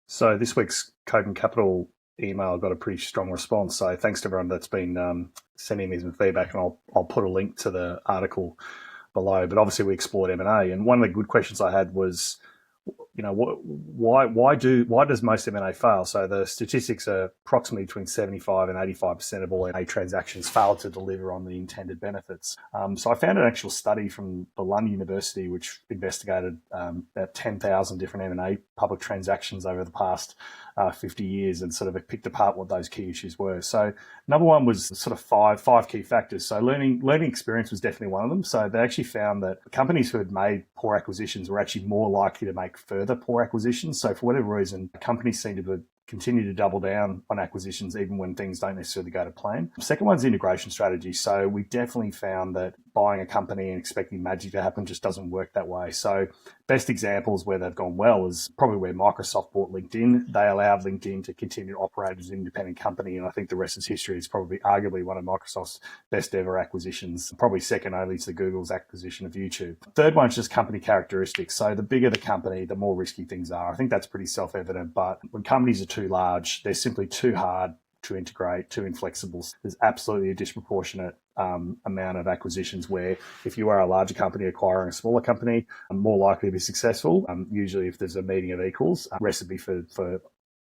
So this week's Code and Capital email got a pretty strong response. So thanks to everyone that's been sending me some feedback, and I'll put a link to the article below. But obviously we explored M&A, and one of the good questions I had was, why does most M&A fail? So the statistics are approximately between 75 and 85% of all M&A transactions fail to deliver on the intended benefits. So I found an actual study from the London University which investigated about 10,000 different M&A public transactions over the past 50 years, and sort of picked apart what those key issues were. So number one was sort of five key factors. So learning experience was definitely one of them. So they actually found that companies who had made poor acquisitions were actually more likely to make further poor acquisitions. So for whatever reason, companies seem to continue to double down on acquisitions even when things don't necessarily go to plan. The second one's integration strategy. So we definitely found that buying a company and expecting magic to happen just doesn't work that way. So best examples where they've gone well is probably where Microsoft bought LinkedIn. They allowed LinkedIn to continue to operate as an independent company, and I think the rest is history. It's probably arguably one of Microsoft's best ever acquisitions, probably second only to Google's acquisition of YouTube. Third one's just company characteristics. So the bigger the company, the more risky things are. I think that's pretty self-evident, but when companies are too large, they're simply too hard to integrate, too inflexible. There's absolutely a disproportionate amount of acquisitions where if you are a larger company acquiring a smaller company, more likely to be successful. Usually if there's a meeting of equals, recipe for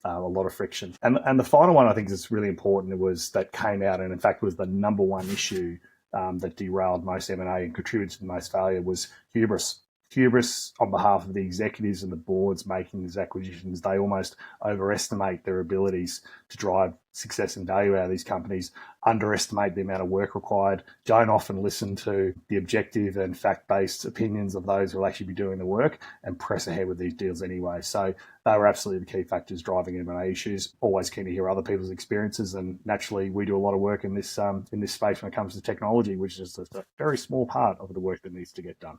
a lot of friction. And the final one I think is really important was that came out and in fact was the number one issue that derailed most M&A and contributed to the most failure was hubris. Hubris on behalf of the executives and the boards making these acquisitions. They almost overestimate their abilities to drive success and value out of these companies, underestimate the amount of work required, don't often listen to the objective and fact-based opinions of those who will actually be doing the work, and press ahead with these deals anyway. So they were absolutely the key factors driving M&A issues. Always keen to hear other people's experiences, and naturally we do a lot of work in this space when it comes to technology, which is just a very small part of the work that needs to get done.